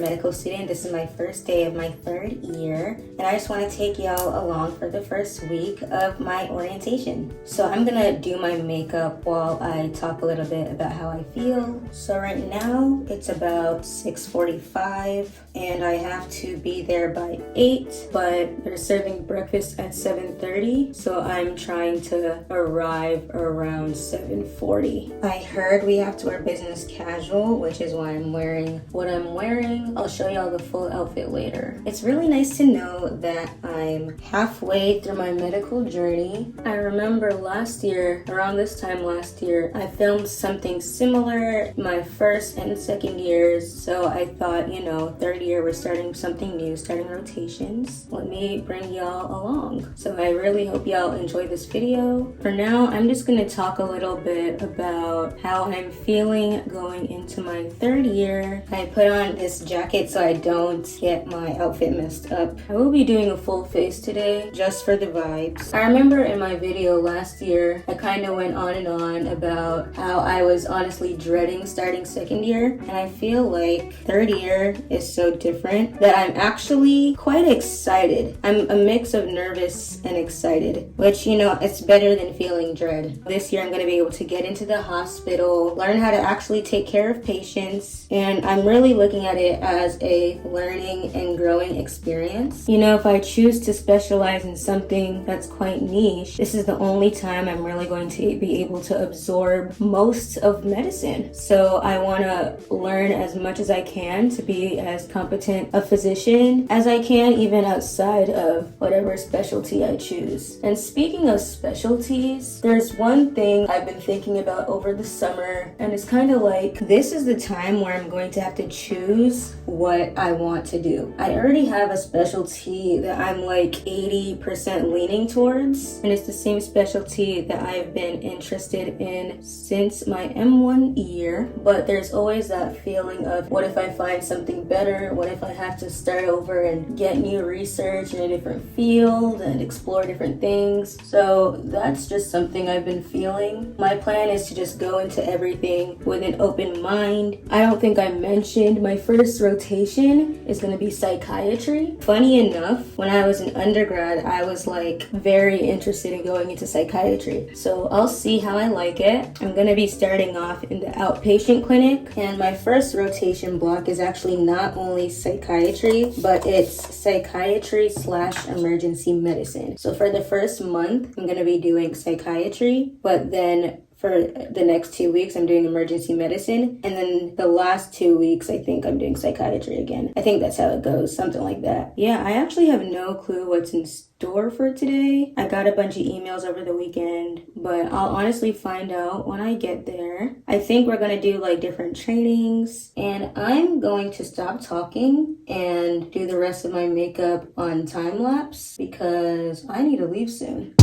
medical student. This is my first day of my 3rd year, and I just want to take y'all along for the first week of my orientation. So I'm gonna do my makeup while I talk a little bit about how I feel. So right now it's about 6:45 and I have to be there by 8, but they're serving breakfast at 7:30, so I'm trying to arrive around 7:40. I heard we have to wear business casual, which is why I'm wearing what I'm wearing. I'll show y'all the full outfit later. It's really nice to know that I'm halfway through my medical journey. I remember last year, around this time last year, I filmed something similar my first and second years, so I thought, you know, 3rd year we're starting something new, starting rotations. Let me bring y'all along. So I really hope y'all enjoy this video. For now, I'm just gonna talk a little bit about how I'm feeling going into my 3rd year. I put on this jacket so I don't get my outfit messed up. I will be doing a full face today just for the vibes. I remember in my video last year, I kind of went on and on about how I was honestly dreading starting 2nd year, and I feel like 3rd year is so different that I'm actually quite excited. I'm a mix of nervous and excited, which, you know, it's better than feeling dread. This year I'm going to be able to get into the hospital, learn how to actually take care of patients, and I'm really looking at it as a learning and growing experience. You know, if I choose to specialize in something that's quite niche, this is the only time I'm really going to be able to absorb most of medicine. So I want to learn as much as I can to be as competent a physician as I can, even outside of whatever specialty I choose. And speaking of specialties, there's one thing I've been thinking about over the summer, and it's kind of like this is the time where I'm going to have to choose what I want to do. I already have a specialty that I'm like 80% leaning towards, and it's the same specialty that I've been interested in since my M1 year, but there's always that feeling of what if I find something better? What if I have to start over and get new research in a different field and explore different things? So that's just something I've been feeling. My plan is to just go into everything with an open mind. I don't think I mentioned my first rotation is going to be psychiatry. Funny enough, when I was an undergrad, I was like very interested in going into psychiatry. So I'll see how I like it. I'm going to be starting off in the outpatient clinic, and my first rotation block is actually not only psychiatry, but it's psychiatry/emergency medicine. So for the first month, I'm going to be doing psychiatry, but then for the next 2 weeks, I'm doing emergency medicine. And then the last 2 weeks, I think I'm doing psychiatry again. I think that's how it goes, something like that. Yeah, I actually have no clue what's in store for today. I got a bunch of emails over the weekend, but I'll honestly find out when I get there. I think we're gonna do like different trainings, and I'm going to stop talking and do the rest of my makeup on time lapse because I need to leave soon.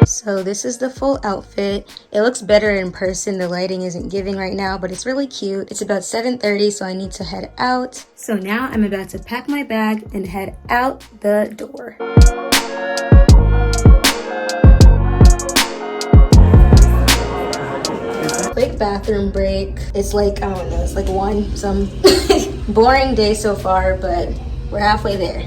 So this is the full outfit. It looks better in person. The lighting isn't giving right now, but it's really cute. It's about 7:30, so I need to head out. So now I'm about to pack my bag and head out the door. Quick bathroom break. It's like, I don't know, it's like some boring day so far, but we're halfway there.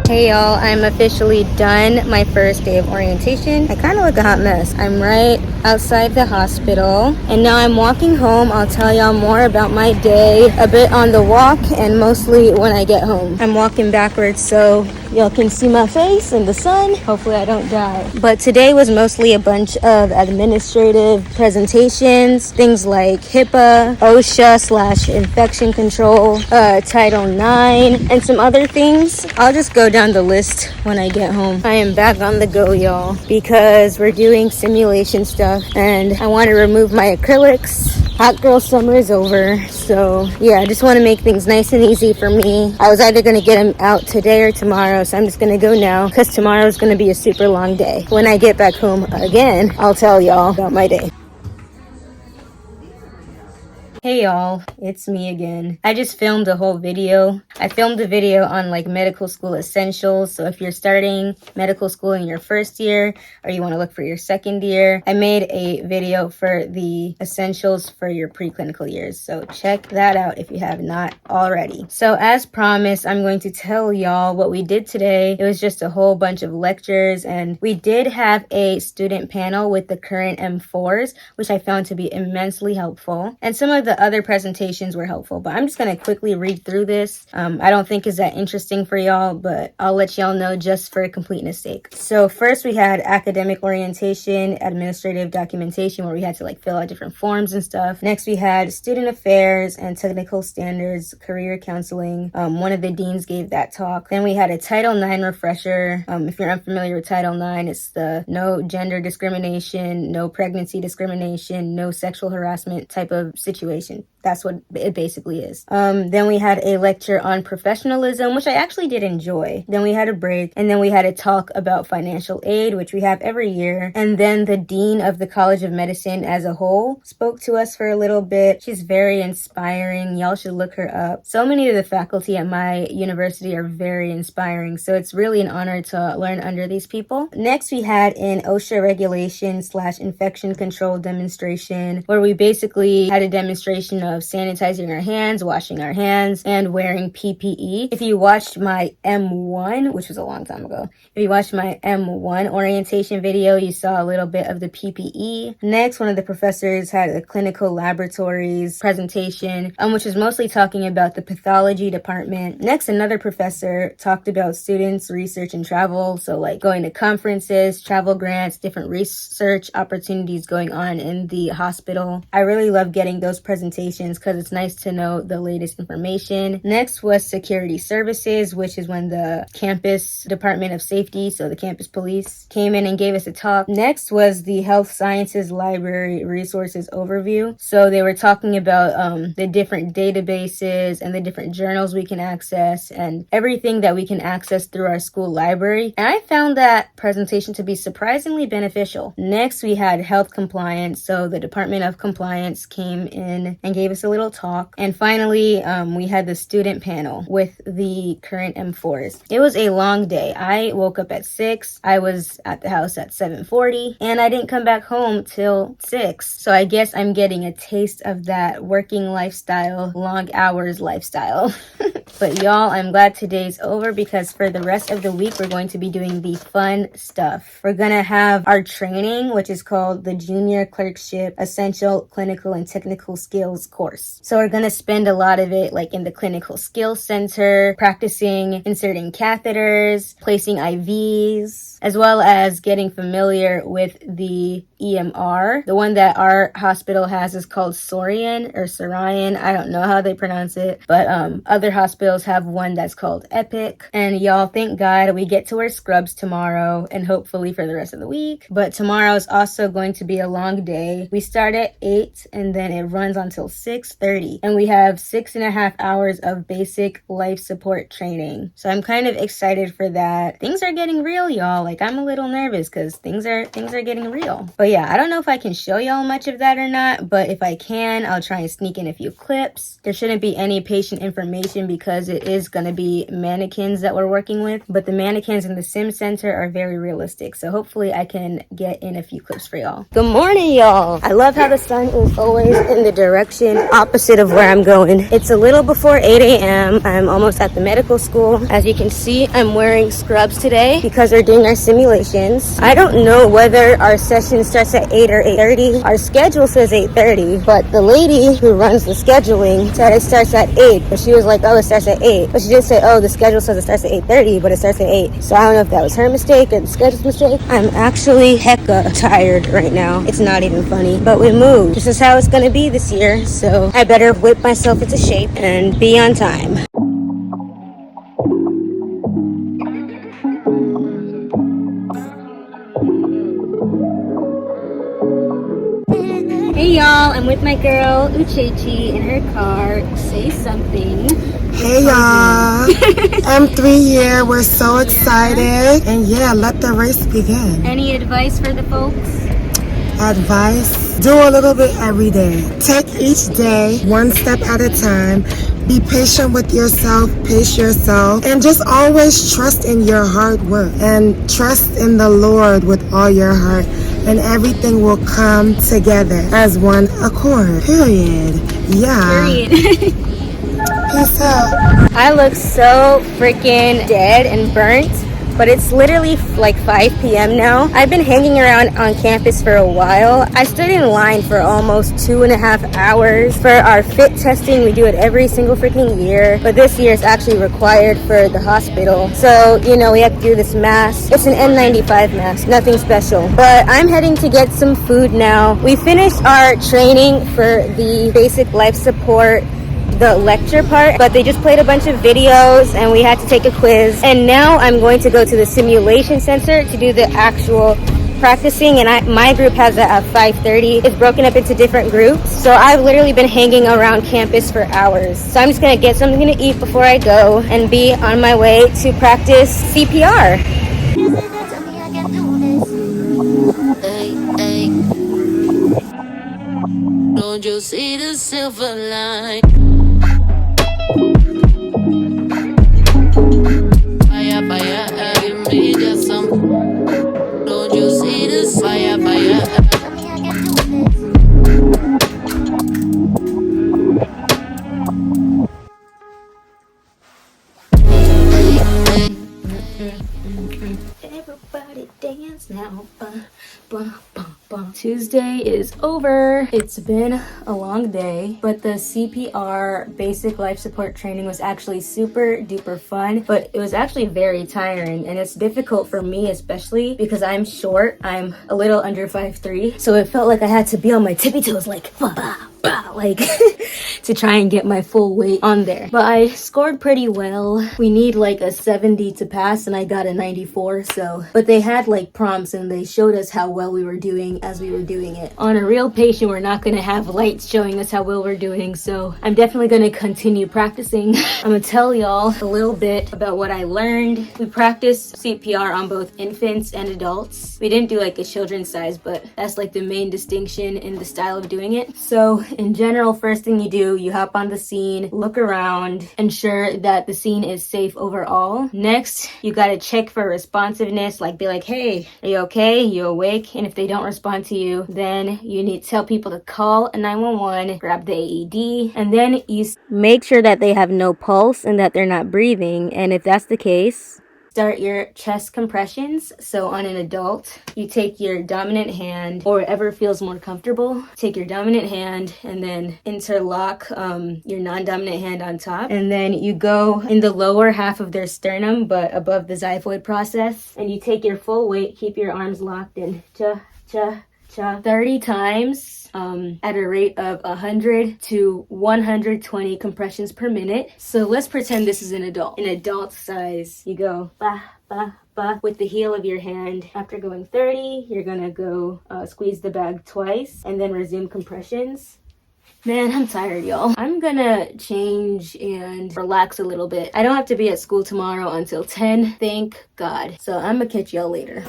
Hey y'all, I'm officially done my first day of orientation. I kind of look a hot mess. I'm right outside the hospital, and now I'm walking home. I'll tell y'all more about my day a bit on the walk and mostly when I get home. I'm walking backwards so y'all can see my face in the sun. Hopefully I don't die. But today was mostly a bunch of administrative presentations, things like HIPAA, OSHA/infection control, Title IX, and some other things. I'll just go down the list when I get home. I am back on the go, y'all, because we're doing simulation stuff stuff, and I want to remove my acrylics. Hot girl summer is over, so yeah, I just want to make things nice and easy for me. I was either going to get them out today or tomorrow, so I'm just going to go now because tomorrow is going to be a super long day. When I get back home again, I'll tell y'all about my day. Hey y'all, it's me again. I just filmed a whole video. I filmed a video on like medical school essentials. So if you're starting medical school in your first year or you want to look for your second year, I made a video for the essentials for your preclinical years. So check that out if you have not already. So as promised, I'm going to tell y'all what we did today. It was just a whole bunch of lectures, and we did have a student panel with the current M4s, which I found to be immensely helpful. And some of the other presentations were helpful, but I'm just going to quickly read through this. I don't think it's that interesting for y'all, but I'll let y'all know just for completeness sake. So first we had academic orientation, administrative documentation, where we had to like fill out different forms and stuff. Next we had student affairs and technical standards, career counseling. One of the deans gave that talk. Then we had a Title IX refresher. If you're unfamiliar with Title IX, it's the no gender discrimination, no pregnancy discrimination, no sexual harassment type of situation. That's what it basically is. Then we had a lecture on professionalism, which I actually did enjoy. Then we had a break, and then we had a talk about financial aid, which we have every year. And then the dean of the College of Medicine as a whole spoke to us for a little bit. She's very inspiring. Y'all should look her up. So many of the faculty at my university are very inspiring, so it's really an honor to learn under these people. Next, we had an OSHA regulation / infection control demonstration, where we basically had a demonstration of sanitizing our hands, washing our hands, and wearing PPE. If you watched my M1, which was a long time ago, if you watched my M1 orientation video, you saw a little bit of the PPE. Next, one of the professors had a clinical laboratories presentation, which was mostly talking about the pathology department. Next, another professor talked about students, research, and travel. So like going to conferences, travel grants, different research opportunities going on in the hospital. I really love getting those presentations because it's nice to know the latest information. Next was security services, which is when the campus department of safety, so the campus police, came in and gave us a talk. Next was the health sciences library resources overview. So they were talking about the different databases and the different journals we can access and everything that we can access through our school library. And I found that presentation to be surprisingly beneficial. Next, we had health compliance. So the Department of Compliance came in and gave us a little talk. And finally, we had the student panel with the current M4s. It was a long day. I woke up at 6. I was at the house at 7:40, and I didn't come back home till 6. So I guess I'm getting a taste of that working lifestyle, long hours lifestyle. But y'all, I'm glad today's over because for the rest of the week, we're going to be doing the fun stuff. We're going to have our training, which is called the Junior Clerkship Essential Clinical and Technical Skills course. So we're going to spend a lot of it like in the Clinical Skills Center, practicing inserting catheters, placing IVs, as well as getting familiar with the EMR. The one that our hospital has is called Sorian or Sorian. I don't know how they pronounce it, but other hospitals have one that's called Epic. And y'all, thank God we get to wear scrubs tomorrow and hopefully for the rest of the week. But tomorrow is also going to be a long day. We start at 8 and then it runs until 6:30. And we have 6.5 hours of basic life support training. So I'm kind of excited for that. Things are getting real, y'all. Like I'm a little nervous because things are getting real. But yeah, I don't know if I can show y'all much of that or not, but if I can, I'll try and sneak in a few clips. There shouldn't be any patient information because it is going to be mannequins that we're working with, but the mannequins in the sim center are very realistic. So hopefully I can get in a few clips for y'all. Good morning, y'all. I love how the sun is always in the direction opposite of where I'm going. It's a little before 8 a.m. I'm almost at the medical school. As you can see, I'm wearing scrubs today because we're doing our simulations. I don't know whether our session starts at 8 or 8:30. Our schedule says 8:30, but the lady who runs the scheduling said it starts at 8, but she was like, oh, it starts at 8. But she didn't say, oh, the schedule says it starts at 8:30, but it starts at 8. So I don't know if that was her mistake or the schedule's mistake. I'm actually hecka tired right now. It's not even funny, but we moved. This is how it's gonna be this year, so I better whip myself into shape and be on time. Hey y'all, I'm with my girl Uchechi in her car. Say something. Hey y'all, M3 here. We're so excited. And yeah, let the race begin. Any advice for the folks? Advice, do a little bit every day. Take each day one step at a time. Be patient with yourself, pace yourself, and just always trust in your hard work and trust in the Lord with all your heart, and everything will come together as one accord. Period. Yeah. Period. Peace out. I look so freaking dead and burnt, but it's literally like 5 p.m. now. I've been hanging around on campus for a while. I stood in line for almost 2.5 hours for our fit testing. We do it every single freaking year, but this year it's actually required for the hospital. So, you know, we have to do this mask. It's an N95 mask, nothing special. But I'm heading to get some food now. We finished our training for the basic life support, the lecture part, but they just played a bunch of videos and we had to take a quiz. And now I'm going to go to the simulation center to do the actual practicing, and my group has that at 5:30. It's broken up into different groups, so I've literally been hanging around campus for hours. So I'm just gonna get something to eat before I go and be on my way to practice CPR. Hey, hey. Don't you see the silver line? Fire, fire, give me just some. Don't you see this fire, fire? Everybody dance now. Tuesday is over. It's been a long day, but the CPR basic life support training was actually super duper fun, but it was actually very tiring, and it's difficult for me, especially because I'm short. I'm a little under 5'3", so it felt like I had to be on my tippy toes like like to try and get my full weight on there. But I scored pretty well. We need like a 70 to pass, and I got a 94. So, but they had like prompts and they showed us how well we were doing as we were doing it. On a real patient, we're not going to have lights showing us how well we're doing, so I'm definitely going to continue practicing. I'm gonna tell y'all a little bit about what I learned. We practiced CPR on both infants and adults. We didn't do like a children's size, but that's like the main distinction in the style of doing it. So in general, first thing you do, you hop on the scene, look around, ensure that the scene is safe overall. Next, you gotta check for responsiveness, like be like, hey, are you okay? You awake? And if they don't respond to you, then you need to tell people to call a 911, grab the AED, and then you make sure that they have no pulse and that they're not breathing. And if that's the case, start your chest compressions. So on an adult, you take your dominant hand, or whatever feels more comfortable. Take your dominant hand and then interlock your non-dominant hand on top. And then you go in the lower half of their sternum, but above the xiphoid process. And you take your full weight, keep your arms locked in. 30 times at a rate of 100 to 120 compressions per minute. So let's pretend this is an adult. In adult size, you go ba, ba, ba with the heel of your hand. After going 30, you're gonna go squeeze the bag twice and then resume compressions. Man, I'm tired, y'all. I'm gonna change and relax a little bit. I don't have to be at school tomorrow until 10, thank God. So I'm gonna catch y'all later.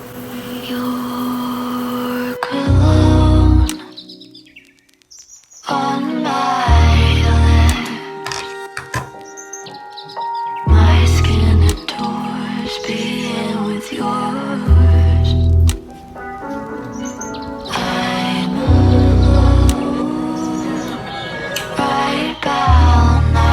Your cologne on my lips, my skin adores being with yours. I'm alone, right bound now.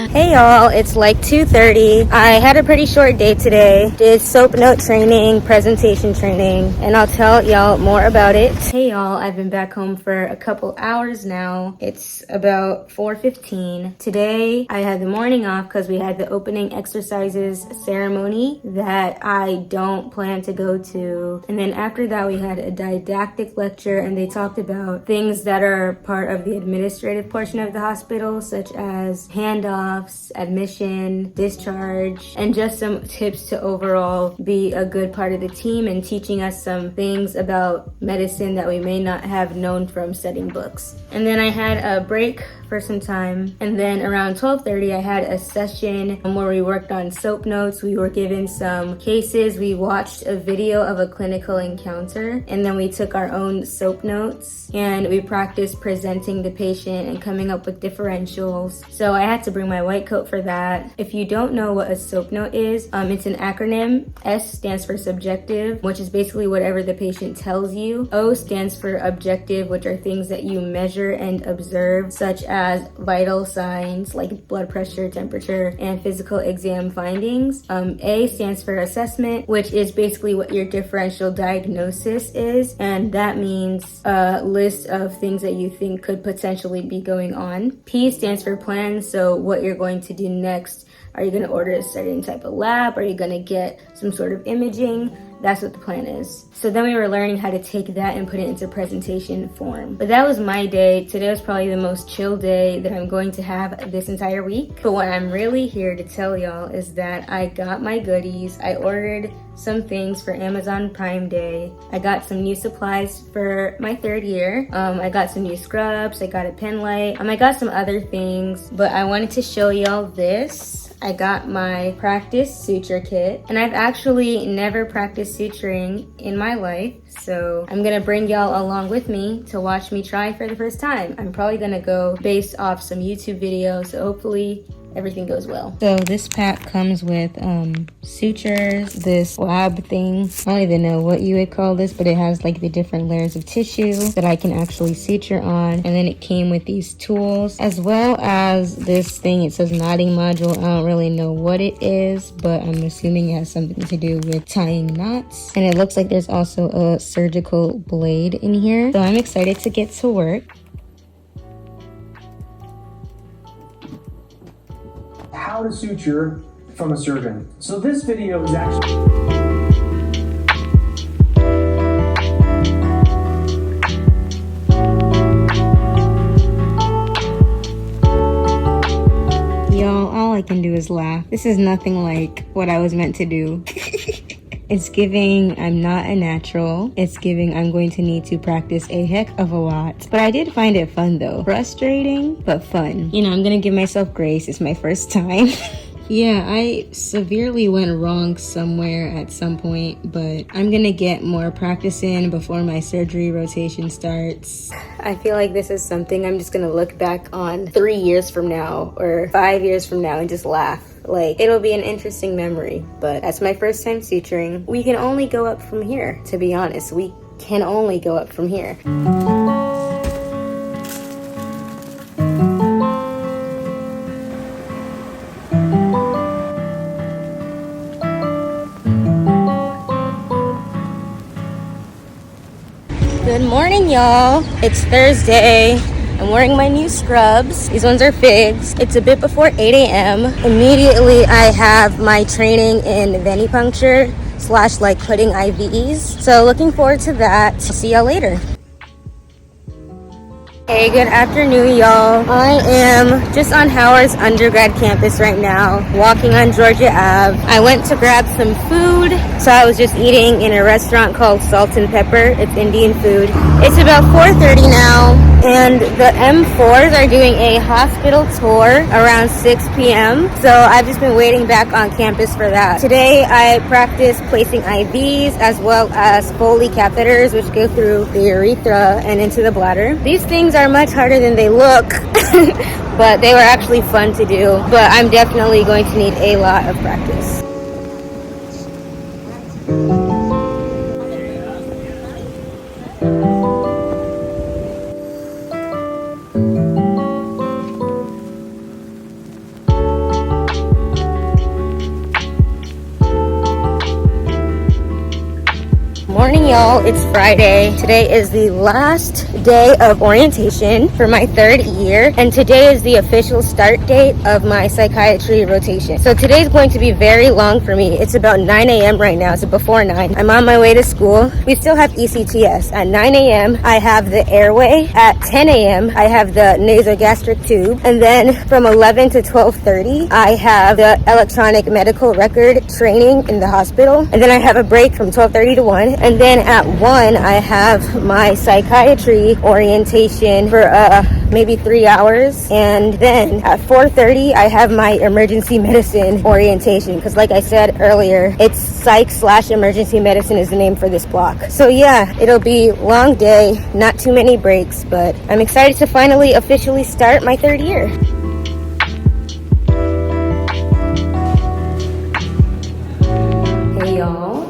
Hey y'all, it's like 2:30. I had a pretty short day today. Did soap note training, presentation training, and I'll tell y'all more about it. Hey y'all, I've been back home for a couple hours now. It's about 4:15. Today I had the morning off because we had the opening exercises ceremony that I don't plan to go to. And then after that we had a didactic lecture, and they talked about things that are part of the administrative portion of the hospital, such as handoffs, admission, discharge, and just some tips to overall be a good part of the team and teaching us some things about medicine that we may not have known from studying books. And then I had a break for some time, and then around 12:30 I had a session where we worked on soap notes. We were given some cases, we watched a video of a clinical encounter, and then we took our own soap notes and we practiced presenting the patient and coming up with differentials. So I had to bring my white coat for that. If you don't know what a soap note is, it's an acronym. S stands for subjective, which is basically whatever the patient tells you. O stands for objective, which are things that you measure and observe, such as vital signs like blood pressure, temperature, and physical exam findings. A stands for assessment, which is basically what your differential diagnosis is, and that means a list of things that you think could potentially be going on. P stands for plan, so what you're going to do next. Are you going to order a certain type of lab? Are you going to get some sort of imaging? That's what the plan is. So then we were learning how to take that and put it into presentation form. But that was my day. Today was probably the most chill day that I'm going to have this entire week. But what I'm really here to tell y'all is that I got my goodies. I ordered some things for Amazon Prime Day. I got some new supplies for my third year. I got some new scrubs. I got a pen light. I got some other things, but I wanted to show y'all this. I got my practice suture kit, and I've actually never practiced suturing in my life, so I'm gonna bring y'all along with me to watch me try for the first time. I'm probably gonna go based off some YouTube videos, so hopefully everything goes well. So this pack comes with sutures, this lab thing. I don't even know what you would call this, but it has like the different layers of tissue that I can actually suture on. And then it came with these tools, as well as this thing. It says knotting module. I don't really know what it is, but I'm assuming it has something to do with tying knots. And it looks like there's also a surgical blade in here. So I'm excited to get to work. How to suture from a surgeon. So this video is actually... Y'all, all I can do is laugh. This is nothing like what I was meant to do. It's giving I'm not a natural. It's giving I'm going to need to practice a heck of a lot. But I did find it fun though. Frustrating, but fun. You know, I'm gonna give myself grace. It's my first time. Yeah, I severely went wrong somewhere at some point, but I'm gonna get more practice in before my surgery rotation starts. I feel like this is something I'm just gonna look back on 3 years from now or 5 years from now and just laugh. Like, it'll be an interesting memory, but that's my first time suturing. We can only go up from here, to be honest. We can only go up from here. Good morning, y'all. It's Thursday. I'm wearing my new scrubs. These ones are figs. It's a bit before 8 a.m. Immediately, I have my training in venipuncture / like putting IVs. So looking forward to that. See y'all later. Hey, good afternoon, y'all. I am just on Howard's undergrad campus right now, walking on Georgia Ave. I went to grab some food, so I was just eating in a restaurant called Salt and Pepper. It's Indian food. It's about 4:30 now, and the M4s are doing a hospital tour around 6 p.m. So I've just been waiting back on campus for that. Today, I practiced placing IVs as well as foley catheters, which go through the urethra and into the bladder. These things are much harder than they look, but they were actually fun to do. But I'm definitely going to need a lot of practice. Morning, y'all. It's Friday. Today is the last day of orientation for my third year, and today is the official start date of my psychiatry rotation. So today's going to be very long for me. It's about 9 a.m. right now, so before 9. I'm on my way to school. We still have ECTS. At 9 a.m. I have the airway. At 10 a.m. I have the nasogastric tube, and then from 11 to 12:30 I have the electronic medical record training in the hospital, and then I have a break from 12:30 to 1, and then at 1 I have my psychiatry orientation for maybe 3 hours, and then at 4:30 I have my emergency medicine orientation, because like I said earlier, it's psych/emergency medicine is the name for this block. So yeah, it'll be long day, not too many breaks, but I'm excited to finally officially start my third year. Hey y'all,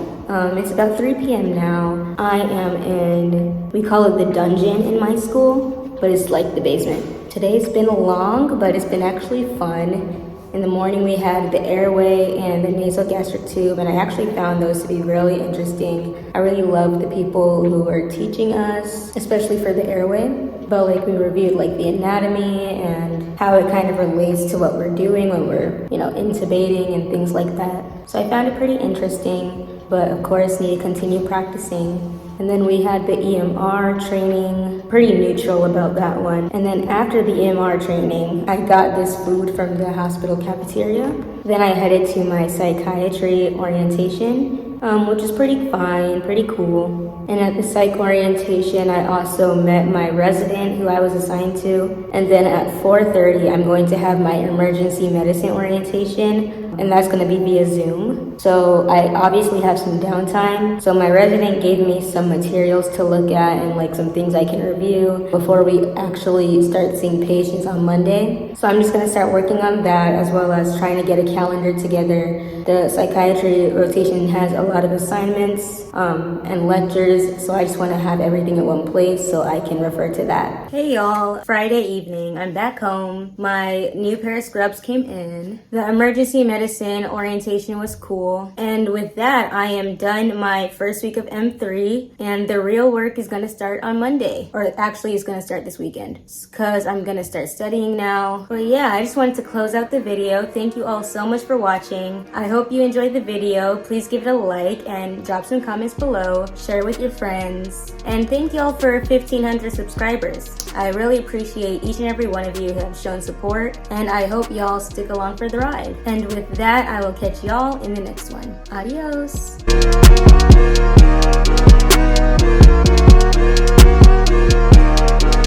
it's about 3 p.m. now. I am in, we call it the dungeon in my school, but it's like the basement. Today's been long, but it's been actually fun. In the morning we had the airway and the nasogastric tube, and I actually found those to be really interesting. I really loved the people who were teaching us, especially for the airway. But like we reviewed like the anatomy and how it kind of relates to what we're doing when we're, intubating and things like that. So I found it pretty interesting, but of course need to continue practicing. And then we had the EMR training, pretty neutral about that one. And then after the EMR training, I got this food from the hospital cafeteria. Then I headed to my psychiatry orientation, which is pretty fine, pretty cool. And at the psych orientation, I also met my resident who I was assigned to. And then at 4:30, I'm going to have my emergency medicine orientation, and that's gonna be via Zoom. So I obviously have some downtime. So my resident gave me some materials to look at and like some things I can review before we actually start seeing patients on Monday. So I'm just gonna start working on that, as well as trying to get a calendar together. The psychiatry rotation has a lot of assignments and lectures, so I just wanna have everything in one place so I can refer to that. Hey y'all, Friday evening, I'm back home. My new pair of scrubs came in. The emergency medicine orientation was cool. And with that, I am done my first week of M3, and the real work is gonna start on Monday. Or actually it's gonna start this weekend, because I'm gonna start studying now. But yeah, I just wanted to close out the video. Thank you all so much for watching. I hope you enjoyed the video. Please give it a like and drop some comments below. Share with your friends. And thank you all for 1,500 subscribers. I really appreciate each and every one of you who have shown support, and I hope y'all stick along for the ride. And with that, I will catch y'all in the next one. Adios.